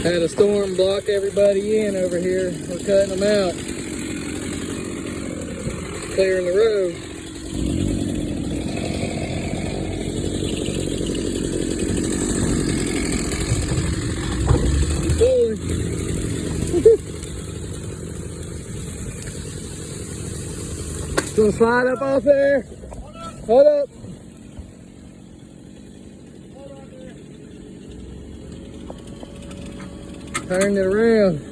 Had a storm block everybody in over here. We're cutting them out. Clearing the road. Gonna slide up off there. Hold up. Turn it around.